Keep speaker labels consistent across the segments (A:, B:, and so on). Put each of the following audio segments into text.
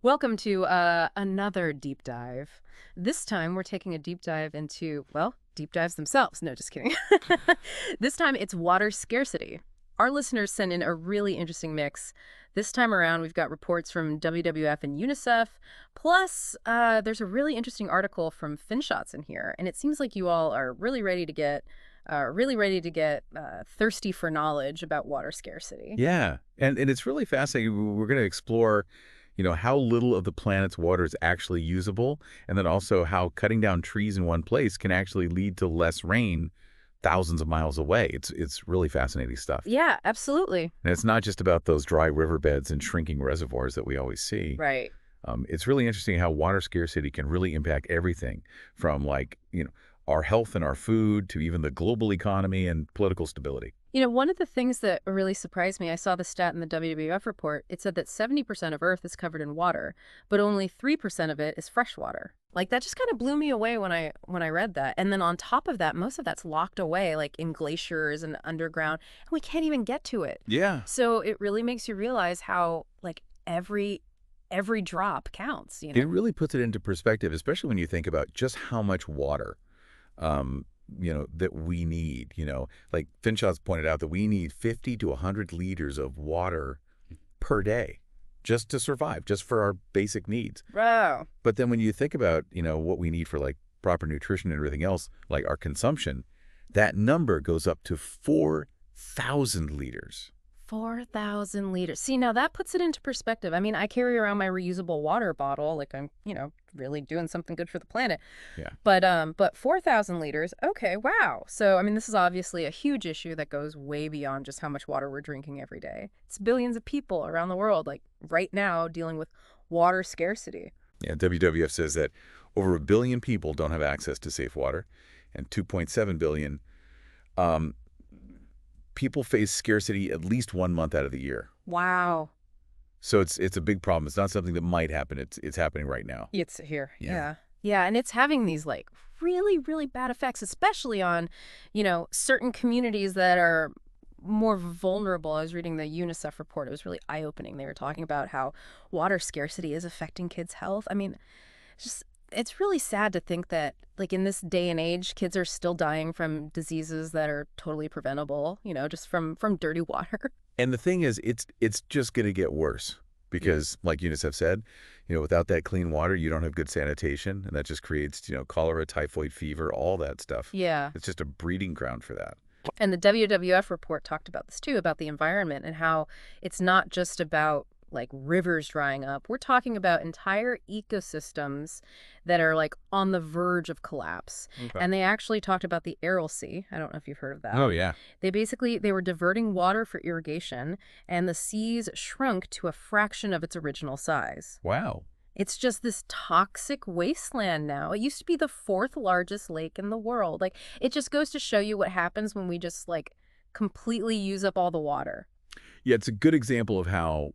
A: Welcome to another deep dive. This time we're taking a deep dive into, well, deep dives themselves. No, just kidding. This time it's water scarcity. Our listeners sent in a really interesting mix. This time around, we've got reports from WWF and UNICEF. Plus, there's a really interesting article from FinShots in here, and it seems like you all are really ready to get thirsty for knowledge about water scarcity.
B: Yeah, and it's really fascinating. We're going to explore, how little of the planet's water is actually usable, and then also how cutting down trees in one place can actually lead to less rain thousands of miles away. It's really fascinating stuff.
A: Yeah, absolutely.
B: And it's not just about those dry riverbeds and shrinking reservoirs that we always see.
A: Right.
B: It's really interesting how water scarcity can really impact everything from our health and our food to even the global economy and political stability.
A: One of the things that really surprised me, I saw the stat in the WWF report. It said that 70% of Earth is covered in water, but only 3% of it is fresh water. Like that just kind of blew me away when I read that. And then on top of that, most of that's locked away like in glaciers and underground, and we can't even get to it.
B: Yeah.
A: So it really makes you realize how like every drop counts,
B: It really puts it into perspective, especially when you think about just how much water that we need. Like Finchot's pointed out that we need 50 to 100 liters of water per day just to survive, just for our basic needs.
A: Wow.
B: But then when you think about, what we need for like proper nutrition and everything else, like our consumption, that number goes up to 4,000 liters.
A: 4,000 liters. See, now that puts it into perspective. I mean, I carry around my reusable water bottle, like I'm, really doing something good for the planet.
B: Yeah.
A: But 4,000 liters, okay, wow. So, I mean, this is obviously a huge issue that goes way beyond just how much water we're drinking every day. It's billions of people around the world, like right now, dealing with water scarcity.
B: Yeah, WWF says that over 1 billion people don't have access to safe water, and 2.7 billion um, people face scarcity at least 1 month out of the year.
A: Wow.
B: So it's a big problem. It's not something that might happen. It's happening right now.
A: It's here.
B: Yeah.
A: Yeah. Yeah, and it's having these like really, really bad effects, especially on, certain communities that are more vulnerable. I was reading the UNICEF report. It was really eye-opening. They were talking about how water scarcity is affecting kids' health. I mean, it's really sad to think that like in this day and age, kids are still dying from diseases that are totally preventable, just from dirty water.
B: And the thing is, it's just going to get worse because, like UNICEF said, without that clean water, you don't have good sanitation, and that just creates, cholera, typhoid fever, all that stuff.
A: Yeah.
B: It's just a breeding ground for that.
A: And the WWF report talked about this too, about the environment and how it's not just about like rivers drying up. We're talking about entire ecosystems that are like on the verge of collapse.
B: Okay.
A: And they actually talked about the Aral Sea. I don't know if you've heard of that.
B: Oh, yeah.
A: They were diverting water for irrigation, and the seas shrunk to a fraction of its original size.
B: Wow.
A: It's just this toxic wasteland now. It used to be the fourth largest lake in the world. Like, it just goes to show you what happens when we just like completely use up all the water.
B: Yeah, it's a good example of how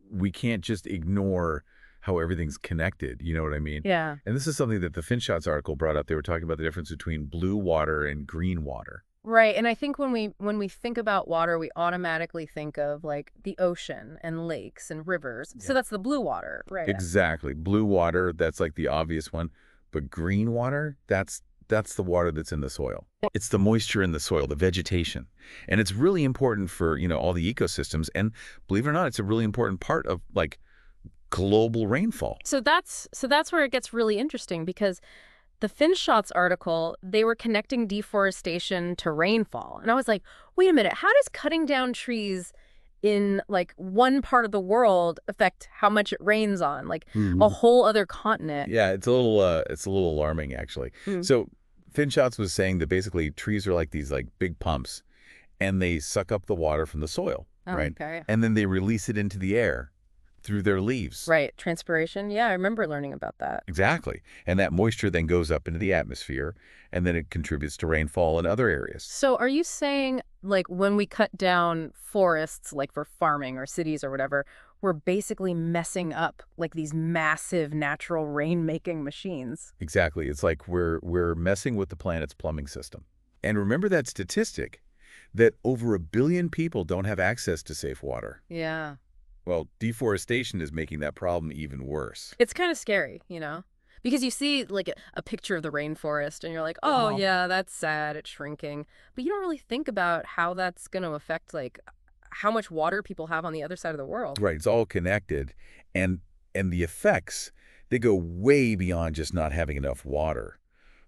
B: we can't just ignore how everything's connected. You know what I mean?
A: Yeah.
B: And this is something that the FinShots article brought up. They were talking about the difference between blue water and green water.
A: Right. And I think when we think about water, we automatically think of like the ocean and lakes and rivers. So that's the blue water, right?
B: Exactly. Blue water, that's like the obvious one. But green water, that's the water that's in the soil. It's the moisture in the soil, the vegetation. And it's really important for, all the ecosystems. And believe it or not, it's a really important part of like global rainfall.
A: So that's where it gets really interesting because the FinShots article, they were connecting deforestation to rainfall. And I was like, wait a minute, how does cutting down trees in like one part of the world affect how much it rains on like a whole other continent?
B: Yeah, it's a little alarming actually. So FinShots was saying that basically trees are like these like big pumps and they suck up the water from the soil, right?
A: Okay.
B: And then they release it into the air through their leaves.
A: Right. Transpiration. Yeah, I remember learning about that.
B: Exactly. And that moisture then goes up into the atmosphere, and then it contributes to rainfall in other areas.
A: So are you saying, like, when we cut down forests, like for farming or cities or whatever, we're basically messing up, like, these massive natural rain-making machines?
B: Exactly. It's like we're messing with the planet's plumbing system. And remember that statistic that over 1 billion people don't have access to safe water.
A: Yeah.
B: Well, deforestation is making that problem even worse.
A: It's kind of scary, because you see like a picture of the rainforest and you're like, oh, yeah, that's sad. It's shrinking. But you don't really think about how that's going to affect like how much water people have on the other side of the world.
B: Right, it's all connected, and the effects, they go way beyond just not having enough water.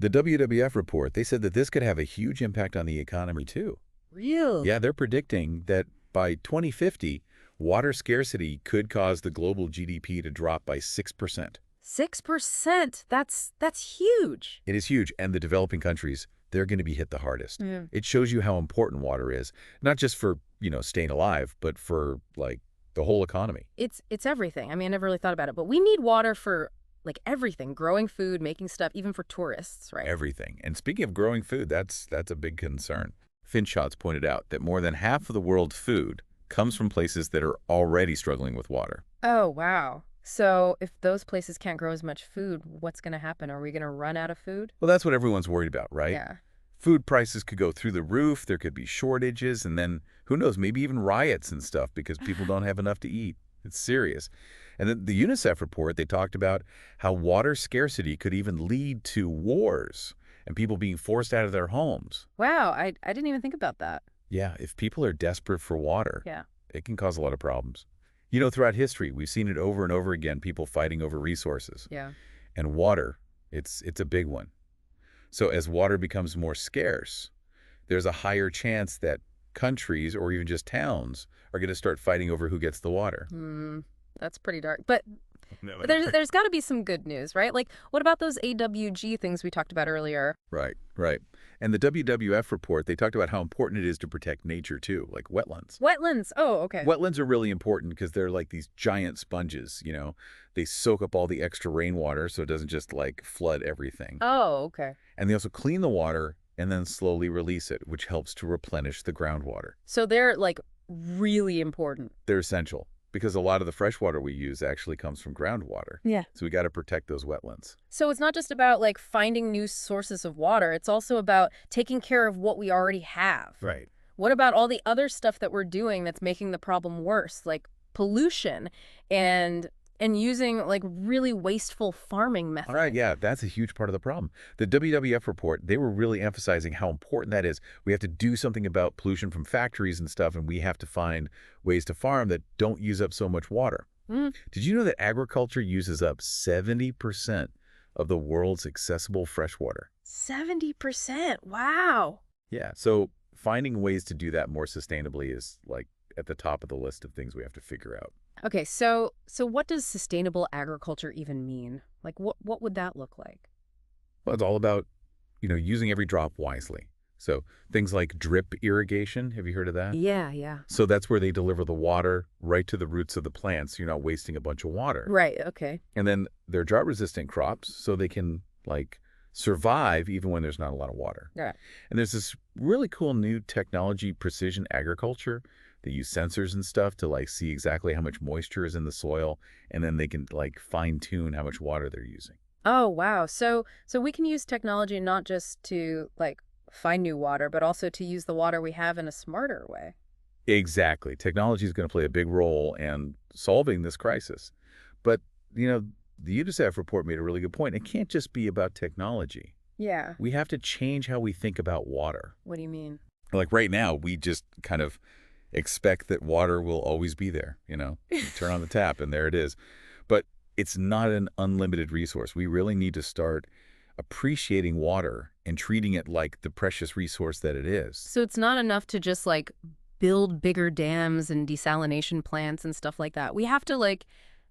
B: The WWF report, they said that this could have a huge impact on the economy too.
A: Real.
B: Yeah, they're predicting that by 2050, water scarcity could cause the global GDP to drop by 6%.
A: 6%. That's huge.
B: It is huge, and the developing countries, they're going to be hit the hardest.
A: Yeah.
B: It shows you how important water is, not just for, staying alive, but for, like, the whole economy.
A: It's everything. I mean, I never really thought about it, but we need water for like everything, growing food, making stuff, even for tourists, right?
B: Everything. And speaking of growing food, that's a big concern. Finchot's pointed out that more than half of the world's food comes from places that are already struggling with water.
A: Oh, wow. So if those places can't grow as much food, what's going to happen? Are we going to run out of food?
B: Well, that's what everyone's worried about, right?
A: Yeah.
B: Food prices could go through the roof, there could be shortages, and then, who knows, maybe even riots and stuff because people don't have enough to eat. It's serious. And then the UNICEF report, they talked about how water scarcity could even lead to wars and people being forced out of their homes.
A: Wow, I didn't even think about that.
B: Yeah, if people are desperate for water,
A: Yeah.
B: it can cause a lot of problems. Throughout history, we've seen it over and over again, people fighting over resources.
A: Yeah.
B: And water, it's a big one. So as water becomes more scarce, there's a higher chance that countries or even just towns are going to start fighting over who gets the water.
A: That's pretty dark. But
B: No,
A: there's got to be some good news, right? Like, what about those AWG things we talked about earlier?
B: Right, right. And the WWF report, they talked about how important it is to protect nature too, like wetlands.
A: Wetlands. Oh, okay.
B: Wetlands are really important because they're like these giant sponges, They soak up all the extra rainwater so it doesn't just like flood everything.
A: Oh, okay.
B: And they also clean the water and then slowly release it, which helps to replenish the groundwater.
A: So they're like really important.
B: They're essential because a lot of the fresh water we use actually comes from groundwater.
A: Yeah.
B: So we got to protect those wetlands.
A: So it's not just about like finding new sources of water. It's also about taking care of what we already have.
B: Right.
A: What about all the other stuff that we're doing that's making the problem worse, like pollution and using like really wasteful farming methods?
B: All right, yeah, that's a huge part of the problem. The WWF report, they were really emphasizing how important that is. We have to do something about pollution from factories and stuff, and we have to find ways to farm that don't use up so much water. Did you know that agriculture uses up 70% of the world's accessible fresh water?
A: 70%. Wow.
B: Yeah, so finding ways to do that more sustainably is like at the top of the list of things we have to figure out.
A: Okay, so what does sustainable agriculture even mean? Like what would that look like?
B: Well, it's all about, using every drop wisely. So things like drip irrigation, have you heard of that?
A: Yeah.
B: So that's where they deliver the water right to the roots of the plants. You're not wasting a bunch of water.
A: Right, okay.
B: And then they're drought-resistant crops, so they can, like, survive even when there's not a lot of water.
A: Yeah.
B: And there's this really cool new technology, precision agriculture. They use sensors and stuff to, like, see exactly how much moisture is in the soil, and then they can, like, fine-tune how much water they're using.
A: Oh, wow. So we can use technology not just to, like, find new water, but also to use the water we have in a smarter way.
B: Exactly. Technology is going to play a big role in solving this crisis. But, the UNICEF report made a really good point. It can't just be about technology.
A: Yeah.
B: We have to change how we think about water.
A: What do you mean?
B: Like right now, we just kind of expect that water will always be there, You turn on the tap and there it is. But it's not an unlimited resource. We really need to start appreciating water and treating it like the precious resource that it is.
A: So it's not enough to just like build bigger dams and desalination plants and stuff like that. We have to like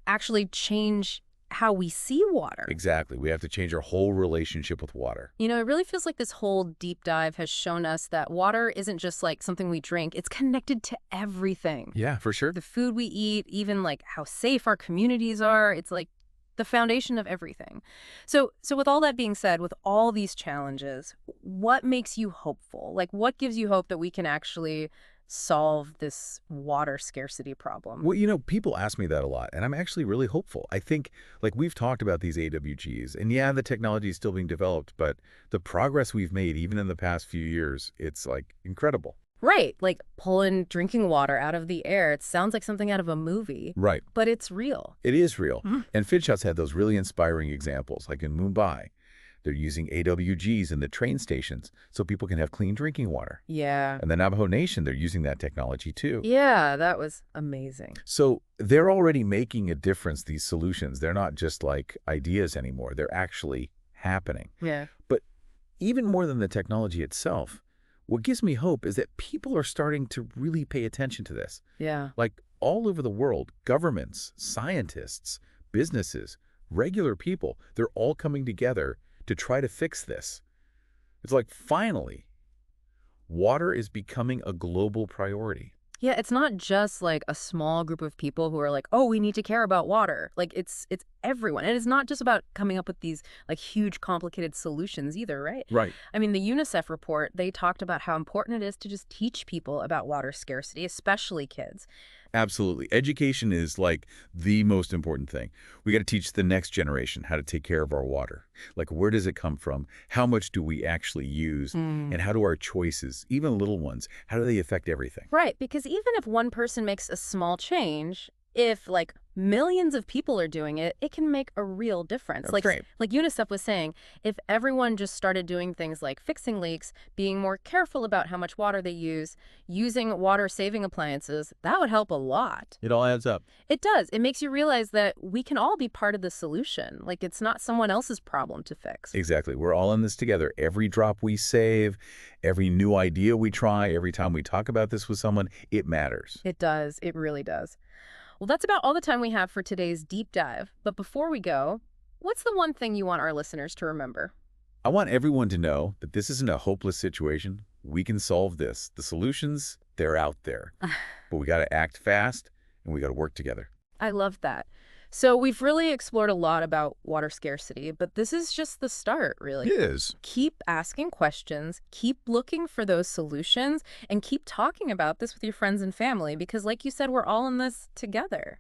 A: actually change how we see water.
B: Exactly. We have to change our whole relationship with water.
A: It really feels like this whole deep dive has shown us that water isn't just like something we drink. It's connected to everything.
B: Yeah, for sure.
A: The food we eat, even like how safe our communities are. It's like the foundation of everything. So with all that being said, with all these challenges, what makes you hopeful? Like what gives you hope that we can actually solve this water scarcity problem?
B: Well, people ask me that a lot, and I'm actually really hopeful. I think, like, we've talked about these AWGs, and yeah, the technology is still being developed, but the progress we've made, even in the past few years, it's, like, incredible.
A: Right, like pulling drinking water out of the air. It sounds like something out of a movie,
B: Right.
A: but it's real.
B: It is real.
A: Mhm.
B: And Fidshot's had those really inspiring examples, like in Mumbai. They're using AWGs in the train stations so people can have clean drinking water.
A: Yeah.
B: And the Navajo Nation, they're using that technology too.
A: Yeah, that was amazing.
B: So they're already making a difference, these solutions. They're not just like ideas anymore. They're actually happening.
A: Yeah.
B: But even more than the technology itself, what gives me hope is that people are starting to really pay attention to this.
A: Yeah.
B: Like all over the world, governments, scientists, businesses, regular people, they're all coming together to try to fix this. It's like finally, water is becoming a global priority.
A: Yeah, it's not just like a small group of people who are like, "Oh, we need to care about water." Like it's everyone. And it's not just about coming up with these like huge complicated solutions either, right?
B: Right.
A: I mean, the UNICEF report, they talked about how important it is to just teach people about water scarcity, especially kids.
B: Absolutely. Education is like the most important thing. We got to teach the next generation how to take care of our water. Like, where does it come from? How much do we actually use?
A: Mm.
B: And how do our choices, even little ones, how do they affect everything?
A: Right, because even if one person makes a small change, if like millions of people are doing it, it can make a real difference.
B: That's right.
A: Like UNICEF was saying, if everyone just started doing things like fixing leaks, being more careful about how much water they use, using water-saving appliances, that would help a lot.
B: It all adds up.
A: It does. It makes you realize that we can all be part of the solution. Like it's not someone else's problem to fix.
B: Exactly. We're all in this together. Every drop we save, every new idea we try, every time we talk about this with someone, it matters.
A: It does. It really does. Well, that's about all the time we have for today's deep dive. But before we go, what's the one thing you want our listeners to remember?
B: I want everyone to know that this isn't a hopeless situation. We can solve this. The solutions, they're out there. But we got to act fast and we got to work together.
A: I love that. So we've really explored a lot about water scarcity, but this is just the start, really.
B: It is.
A: Keep asking questions, keep looking for those solutions, and keep talking about this with your friends and family because, like you said, we're all in this together.